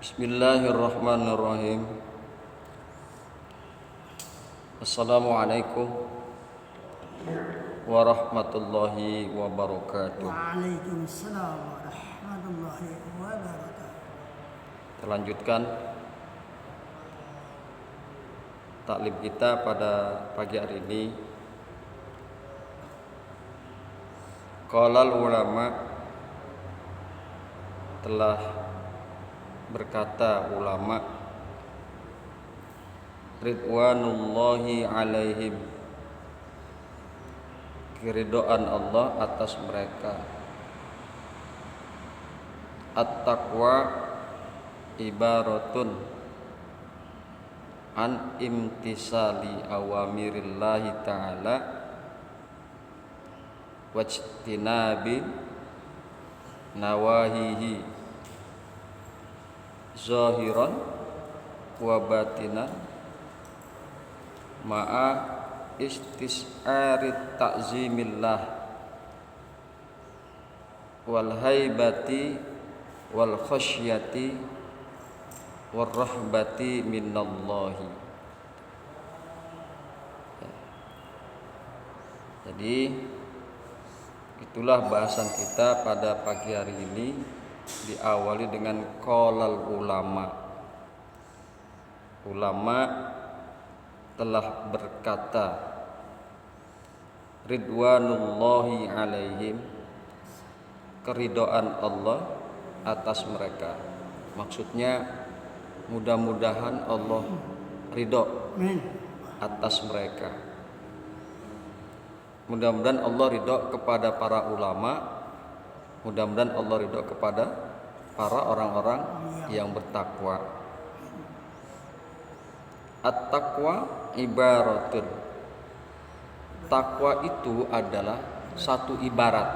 Bismillahirrahmanirrahim. Assalamualaikum warahmatullahi wabarakatuh. Waalaikumsalam warahmatullahi wabarakatuh. Kita lanjutkan taklim kita pada pagi hari ini. Qalal ulama, telah berkata ulama ridwanullahi alaihim, keridhaan Allah atas mereka. At-taqwa ibaratun an imtisali awamirillahi ta'ala wajtinabi nawahihi zahiran wa batinan ma'a istis'arit ta'zimillah wal haibati wal khasyati wal rahbati minallahi. Jadi itulah bahasan kita pada pagi hari ini, diawali dengan qalal ulama. Ulama telah berkata ridwanullahi alaihim, keridhaan Allah atas mereka. Maksudnya mudah-mudahan Allah ridho atas mereka. Mudah-mudahan Allah ridho kepada para ulama. Mudah-mudahan Allah ridho kepada para orang-orang yang bertakwa. At-taqwa ibaratun, takwa itu adalah satu ibarat,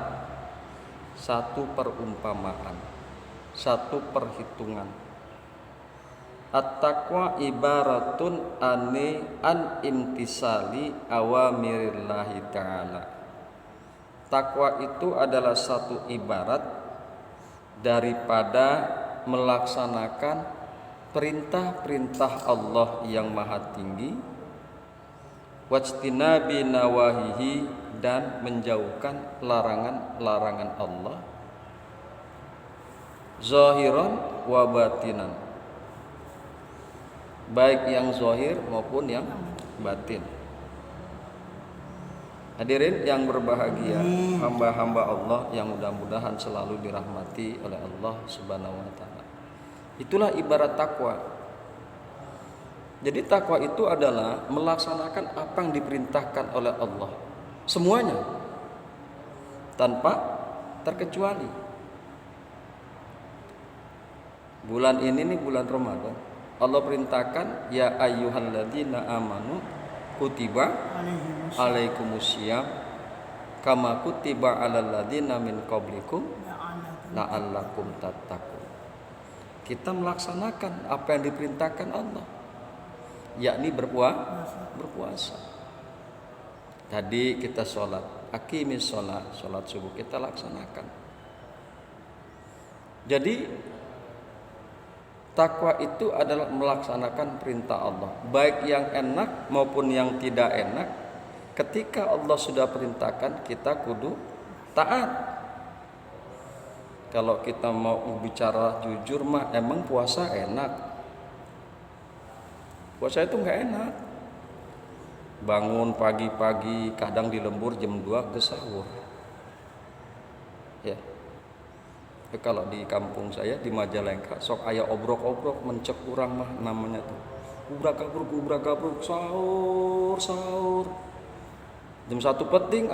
satu perumpamaan, satu perhitungan. At-taqwa ibaratun an imtisali awamirillahi ta'ala. Takwa itu adalah satu ibarat daripada melaksanakan perintah-perintah Allah yang maha tinggi, wajtinabi nawahihi, dan menjauhkan larangan-larangan Allah, zahiran wa batinan, baik yang zahir maupun yang batin. Hadirin yang berbahagia, hamba-hamba Allah yang mudah-mudahan selalu dirahmati oleh Allah Subhanahu wa taala. Itulah ibarat takwa. Jadi takwa itu adalah melaksanakan apa yang diperintahkan oleh Allah, semuanya tanpa terkecuali. Bulan ini nih bulan Ramadan, Allah perintahkan ya ayyuhalladzina amanu kutiba alaikumusiyam kama kutiba alal ladzina min qablikum la'allakum tattaqun. Kita melaksanakan apa yang diperintahkan Allah, yakni berpuasa. Tadi kita sholat, aqimis sholat, sholat subuh kita laksanakan. Jadi takwa itu adalah melaksanakan perintah Allah, baik yang enak maupun yang tidak enak. Ketika Allah sudah perintahkan, kita kudu taat. Kalau kita mau bicara jujur mah, emang puasa enak? Puasa itu nggak enak. Bangun pagi-pagi, kadang di lembur jam 2 ke sahur. Ya. Kalau di kampung saya di Majalengka, sok aya obrok-obrok mencek kurang mah namanya tuh. Ubrak-abruk, sahur. Jam 1 peting,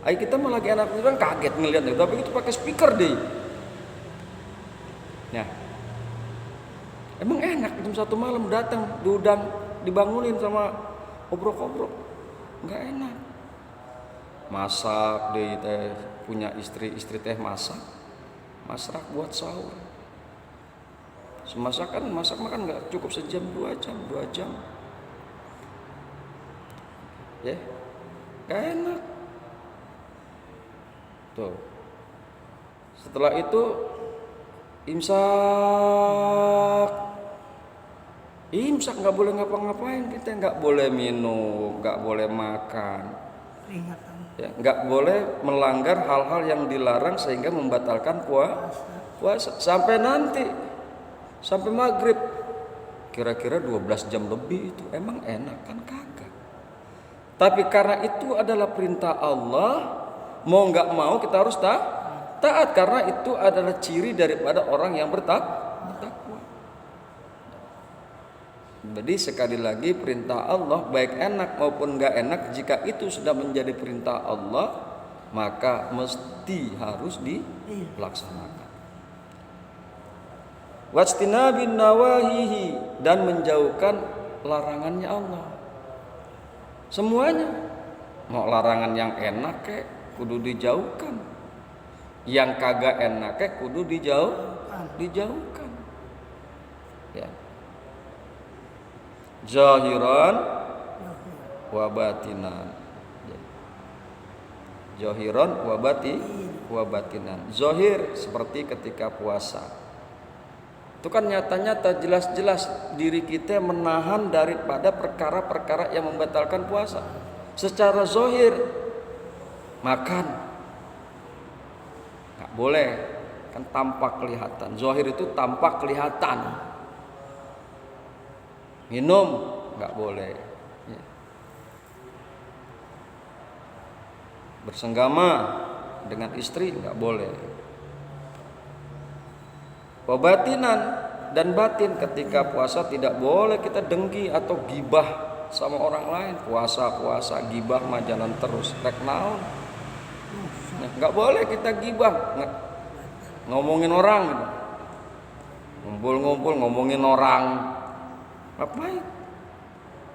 Ay kita mah lagi anak orang kaget ngeliatnya, tapi itu pakai speaker deh. Ya. Emang enak jam 1 malam datang, diundang, dibangunin sama obrok-obrok. Enggak enak. Masak deh teh, punya istri teh masak buat sahur. Masak makan enggak cukup sejam 2 jam. Ya. Enggak enak. Tuh. Setelah itu Imsak. Imsak nggak boleh ngapa-ngapain, kita nggak boleh minum, nggak boleh makan, Peringatan ya, nggak boleh melanggar hal-hal yang dilarang sehingga membatalkan puasa sampai nanti, sampai maghrib. Kira-kira 12 jam lebih itu emang enak kan? Kagak. Tapi karena itu adalah perintah Allah, mau nggak mau kita harus taat karena itu adalah ciri daripada orang yang bertakwa. Jadi sekali lagi perintah Allah baik enak maupun nggak enak, jika itu sudah menjadi perintah Allah maka mesti harus dilaksanakan. Wajtinabin nawahihi, dan menjauhkan larangannya Allah. Semuanya, mau larangan yang enak kek kudu dijauhkan, yang kagak enak kek kudu dijauhkan. Ya. Zahiran wa batinan. Zahiran wa batinan. Zahir seperti ketika puasa. Itu kan nyata-nyata jelas-jelas diri kita menahan daripada perkara-perkara yang membatalkan puasa. Secara zahir makan nggak boleh, kan tampak kelihatan. Zahir itu tampak kelihatan. Minum nggak boleh, ya. Bersenggama dengan istri nggak boleh. Wabatinan, dan batin ketika puasa tidak boleh kita dengki atau gibah sama orang lain. Puasa gibah mah jalan terus rek naon. Nggak boleh kita gibah, ngomongin orang gitu. Ngumpul ngomongin orang. Ngapain?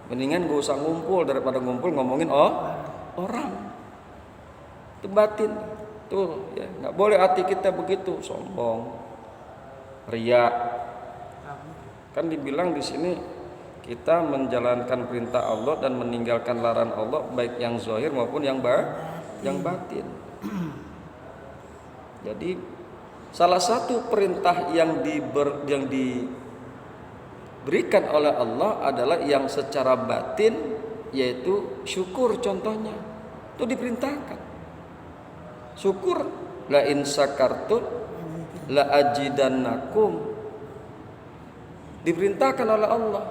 Mendingan gak usah ngumpul daripada ngumpul ngomongin orang. Itu batin. Tuh, ya, nggak boleh hati kita begitu, sombong, riya. Kan dibilang di sini kita menjalankan perintah Allah dan meninggalkan larangan Allah baik yang zahir maupun yang batin. Jadi salah satu perintah yang diberikan oleh Allah adalah yang secara batin, yaitu syukur. Contohnya itu diperintahkan syukur, la in sakartum la ajidannakum, diperintahkan oleh Allah.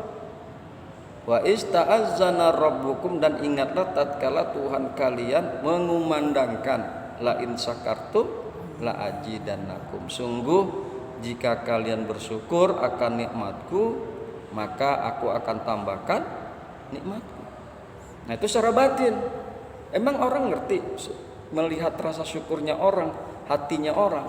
Wa ista'azzana rabbukum, dan ingatlah tatkala Tuhan kalian mengumandangkan la in sakartum la ajidannakum, sungguh jika kalian bersyukur akan nikmatku maka aku akan tambahkan nikmatku. Nah itu secara batin. Emang orang ngerti melihat rasa syukurnya orang, hatinya orang.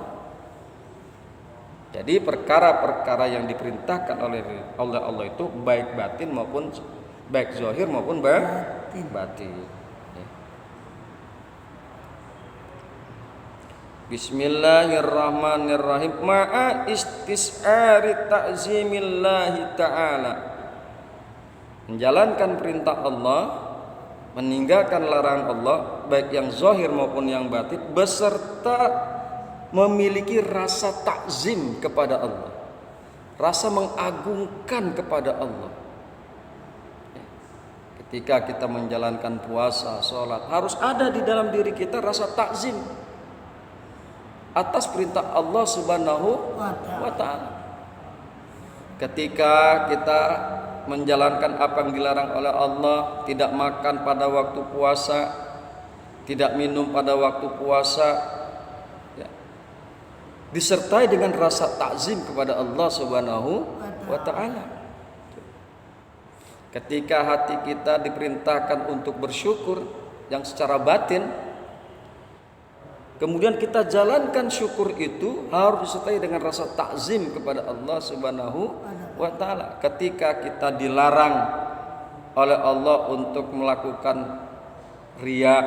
Jadi perkara-perkara yang diperintahkan oleh Allah itu baik batin maupun baik zahir maupun batin. Bismillahirrahmanirrahim. Ma'a istis'ari ta'zimillahi ta'ala, menjalankan perintah Allah, meninggalkan larangan Allah baik yang zahir maupun yang batin, beserta memiliki rasa takzim kepada Allah, rasa mengagungkan kepada Allah. Ketika kita menjalankan puasa, sholat, harus ada di dalam diri kita rasa takzim atas perintah Allah Subhanahu wa ta'ala. Ketika kita menjalankan apa yang dilarang oleh Allah, tidak makan pada waktu puasa, tidak minum pada waktu puasa, ya, disertai dengan rasa takzim kepada Allah Subhanahu wa ta'ala. Ketika hati kita diperintahkan untuk bersyukur yang secara batin, kemudian kita jalankan syukur itu harus disertai dengan rasa takzim kepada Allah Subhanahu wa ta'ala. Ketika kita dilarang oleh Allah untuk melakukan riya,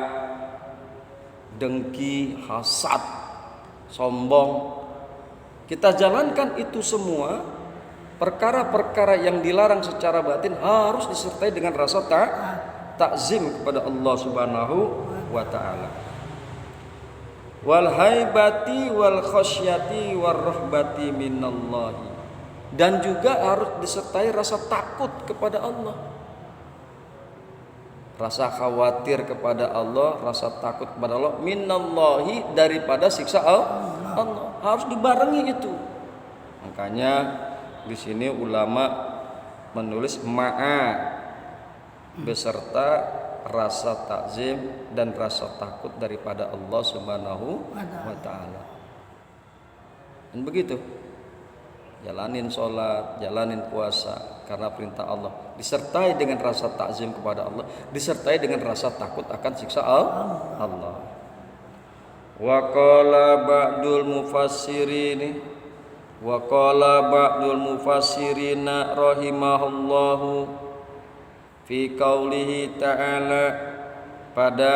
dengki, hasad, sombong, kita jalankan itu semua. Perkara-perkara yang dilarang secara batin harus disertai dengan rasa takzim kepada Allah Subhanahu wa ta'ala. wal haibati wal khasyati war rahbati minallahi, dan juga harus disertai rasa takut kepada Allah, rasa khawatir kepada Allah, rasa takut kepada Allah, minallahi, daripada siksa Allah, harus dibarengi itu. Makanya di sini ulama menulis ma'a, beserta rasa takzim dan rasa takut daripada Allah Subhanahu wa taala. Dan begitu, jalanin sholat, jalanin puasa karena perintah Allah, disertai dengan rasa takzim kepada Allah, disertai dengan rasa takut akan siksa Allah. Wa qala ba'dul mufassirin, wa qala ba'dul mufassirina rahimahullahu fi qaulihi ta'ala, pada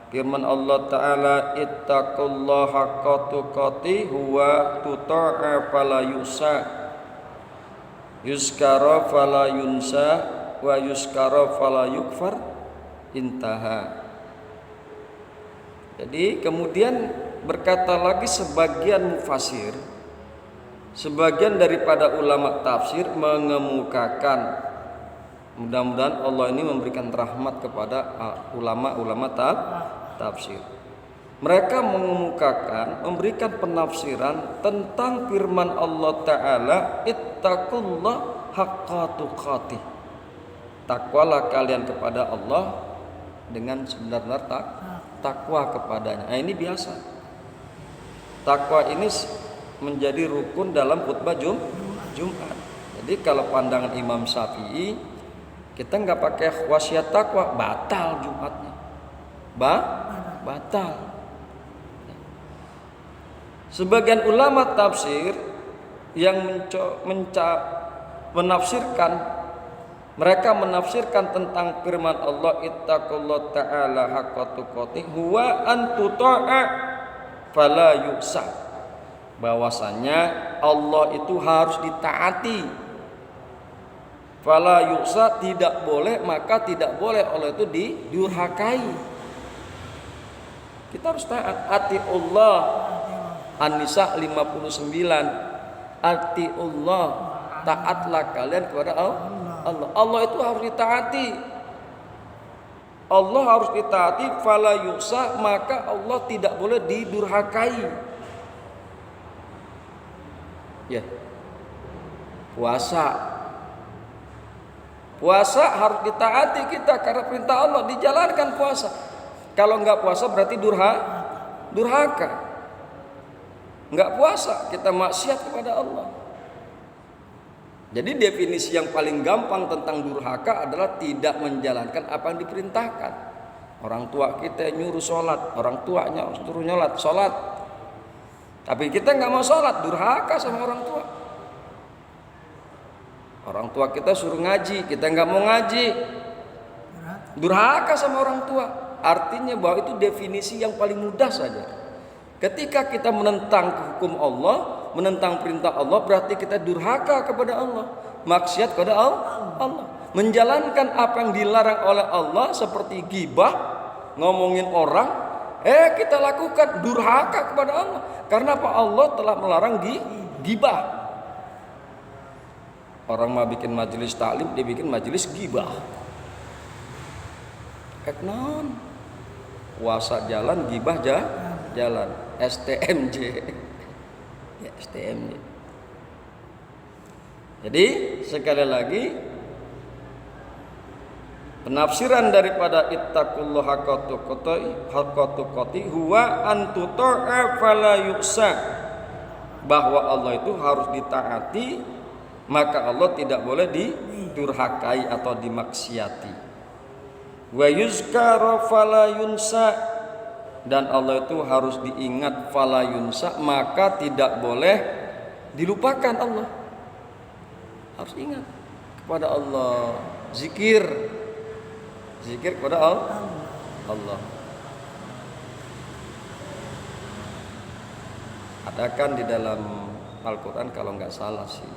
firman Allah Ta'ala, ittaqullaha haqqa tuqatih wa tuta'a fala yusa, yuskara fala yunsa, wa yuskara fala yukfar, intaha. Jadi kemudian berkata lagi sebagian mufassir, sebagian daripada ulama tafsir mengemukakan, mudah-mudahan Allah ini memberikan rahmat kepada ulama-ulama tafsir. Mereka mengemukakan, memberikan penafsiran tentang firman Allah Ta'ala, ittaqullah haqqa tuqatih, takwalah kalian kepada Allah dengan sebenar-benar takwa kepadanya. Nah, ini biasa. Takwa ini menjadi rukun dalam khutbah Jumat. Jadi kalau pandangan Imam Syafi'i, kita nggak pakai wasiat takwa, batal Jumatnya, batal. Sebagian ulama tafsir yang menafsirkan, mereka menafsirkan tentang firman Allah, ittaqullah ta'ala haqqa tuqatih huwa an tuta'a fala yu'sa, bahwasanya Allah itu harus ditaati, fala yu'sa, tidak boleh, maka tidak boleh Allah itu didurhakai. Kita harus taat. Atiullah, An-Nisa 59, atiullah, taatlah kalian kepada Allah. Allah itu harus ditaati. Allah harus ditaati, fala yu'sa, maka Allah tidak boleh didurhakai. Ya. Puasa harus ditaati kita karena perintah Allah, dijalankan puasa. Kalau enggak puasa berarti durhaka. Enggak puasa, kita maksiat kepada Allah. Jadi definisi yang paling gampang tentang durhaka adalah tidak menjalankan apa yang diperintahkan. Orang tua kita nyuruh sholat, orang tuanya suruh sholat, tapi kita enggak mau sholat, durhaka sama orang tua. Orang tua kita suruh ngaji, kita nggak mau ngaji, durhaka sama orang tua. Artinya bahwa itu definisi yang paling mudah saja. Ketika kita menentang hukum Allah, menentang perintah Allah, berarti kita durhaka kepada Allah, maksiat kepada Allah. Menjalankan apa yang dilarang oleh Allah seperti ghibah, ngomongin orang, kita lakukan, durhaka kepada Allah. Karena apa? Allah telah melarang ghibah. Orang mau bikin majelis taklim, dia bikin majelis ghibah. Non, puasa jalan, ghibah jalan. STMJ. Ya, STMJ. Jadi sekali lagi, penafsiran daripada ittaqullah haqqa tuqatih huwa an tuta'a fala yu'sa, bahwa Allah itu harus ditaati, maka Allah tidak boleh didurhakai atau dimaksiati. Wa yuzkara fala yunsa, dan Allah itu harus diingat, fala yunsa, maka tidak boleh dilupakan Allah. Harus ingat kepada Allah, zikir kepada Allah. Adakan di dalam Al-Quran kalau nggak salah sih,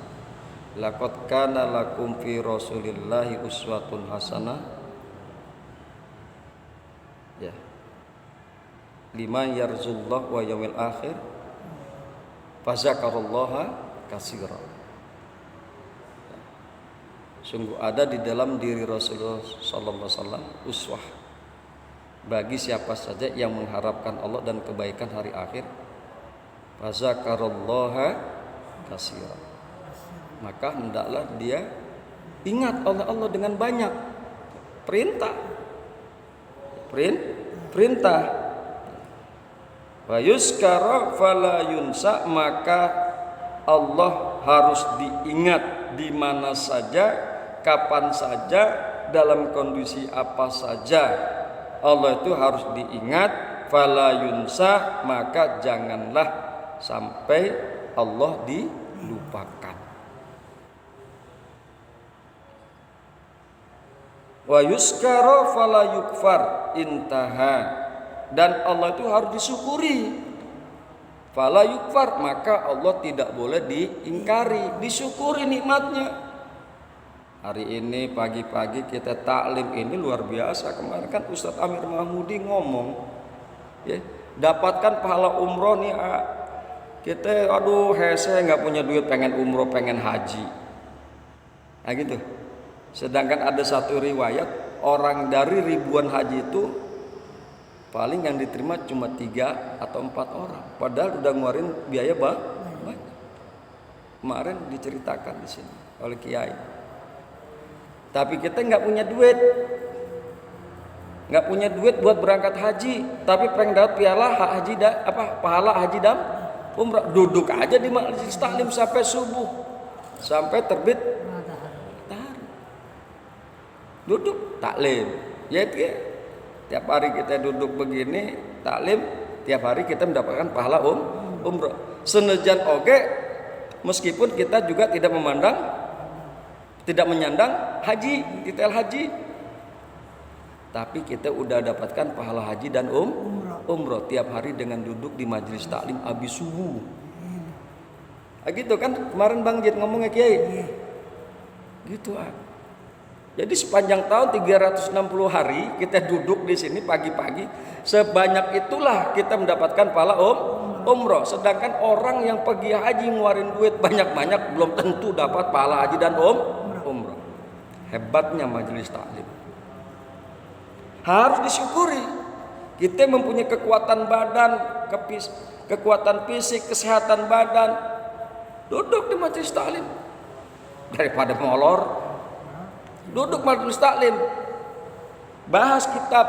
laqad kana lakum fi rasulillahi uswatun hasanah. Ya. lima yarzullah wa yaumil akhir fazakarallaha katsira. Sungguh ada di dalam diri Rasulullah sallallahu alaihi wasallam uswah bagi siapa saja yang mengharapkan Allah dan kebaikan hari akhir. Fazakarallaha katsira. Maka hendaklah dia ingat oleh Allah dengan banyak perintah. Perintah. Wa yuskara fala yunsa, maka Allah harus diingat di mana saja, kapan saja, dalam kondisi apa saja. Allah itu harus diingat, fala yunsa, maka janganlah sampai Allah dilupakan. Wa yuskara fala yukfar, intaha. Dan Allah itu harus disyukuri. Fala yukfar, maka Allah tidak boleh diingkari, disyukuri nikmatnya. Hari ini pagi-pagi kita taklim ini luar biasa. Kemarin kan Ustadz Amir Mahmudi ngomong, ya, dapatkan pahala umroh nih. Kita aduh hese nggak punya duit, pengen umroh, pengen haji. Nah gitu. Sedangkan ada satu riwayat, orang dari ribuan haji itu paling yang diterima cuma 3 atau 4 orang. Padahal udah ngeluarin biaya banyak. Kemarin diceritakan di sini oleh Kiai. Tapi kita nggak punya duit buat berangkat haji, tapi pengen dapat pahala haji dan umrah. Duduk aja di majelis taklim sampai subuh, sampai terbit matahari. Duduk taklim, ya tiap hari kita duduk begini taklim, tiap hari kita mendapatkan pahala umrah. Senajan meskipun kita juga tidak menyandang haji, detail haji, tapi kita udah dapatkan pahala haji dan umrah tiap hari dengan duduk di majelis taklim habis subuh. Gitu kan kemarin Bang Jid ngomongnya Kiai. Gitu Jadi sepanjang tahun 360 hari kita duduk di sini pagi-pagi, sebanyak itulah kita mendapatkan pahala umrah. Sedangkan orang yang pergi haji ngeluarin duit banyak-banyak belum tentu dapat pahala haji dan umrah. Hebatnya majelis taklim. Harus disyukuri. Kita mempunyai kekuatan badan, kekuatan fisik, kesehatan badan. Duduk di majelis taklim. Daripada molor, duduk majelis taklim. Bahas kitab,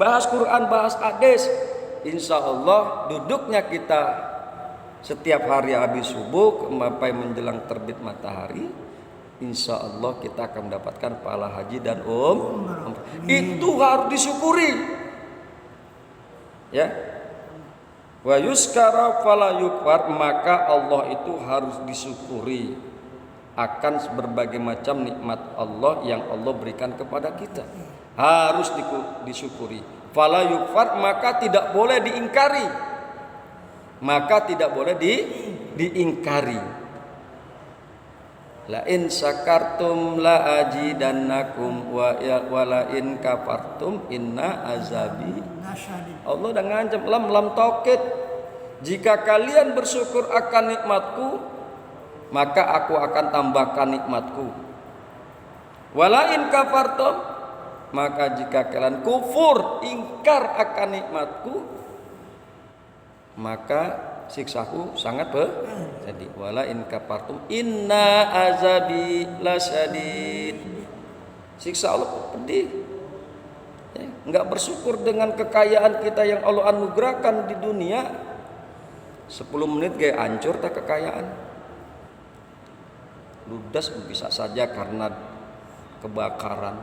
bahas Quran, bahas hadis. Insya Allah duduknya kita setiap hari habis subuh sampai menjelang terbit matahari, insya Allah kita akan mendapatkan pahala haji dan umrah. Itu harus disyukuri. Ya. Wa yuskara fala yukfar, maka Allah itu harus disyukuri akan berbagai macam nikmat Allah yang Allah berikan kepada kita. Harus disyukuri. Fala yukfar, maka tidak boleh diingkari. Diingkari. La in syakartum la ajidannakum wa la in kafartum inna azabi. Allah udah ngancam lam taukid. Jika kalian bersyukur akan nikmatku, maka aku akan tambahkan nikmatku. Wa la in kafartum, maka jika kalian kufur, ingkar akan nikmatku, maka siksaku sangat jadi. Wala in kafartum inna azabi lasyadid. Siksa Allah pedih. Ya, enggak bersyukur dengan kekayaan kita yang Allah anugerahkan di dunia. 10 menit kayak hancur tak kekayaan. Ludas bisa saja karena kebakaran,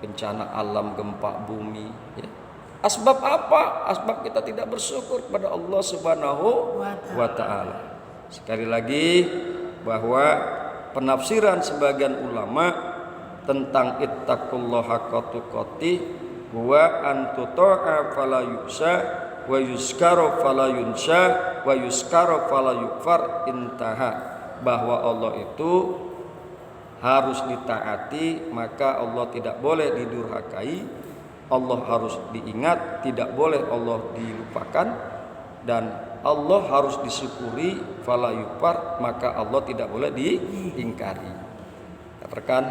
bencana alam, gempa bumi, ya. Asbab apa? Asbab kita tidak bersyukur kepada Allah Subhanahu wa ta'ala. Sekali lagi bahwa penafsiran sebagian ulama tentang ittaqullaha haqqa tuqatih wa antuta'a fala yusa wa yuskara fala yunsha wa yuskara fala yukfar, intaha. Bahwa Allah itu harus ditaati, maka Allah tidak boleh didurhakai. Allah harus diingat, tidak boleh Allah dilupakan, dan Allah harus disyukuri, fala yupar, maka Allah tidak boleh diingkari. Rekan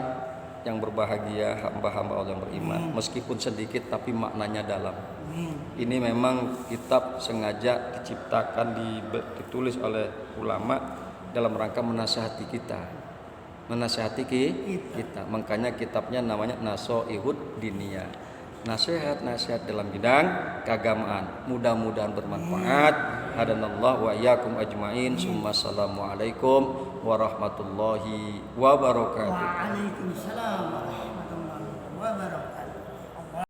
yang berbahagia, hamba-hamba Allah yang beriman, meskipun sedikit tapi maknanya dalam. Ini memang kitab sengaja diciptakan, ditulis oleh ulama dalam rangka menasihati kita, kita. Makanya kitabnya namanya Nasoihud Diniyah, nasihat-nasihat dalam bidang keagamaan. Mudah-mudahan bermanfaat. Hadanallahu wa iyyakum ajmain. Assalamualaikum warahmatullahi wabarakatuh. Waalaikumsalam warahmatullahi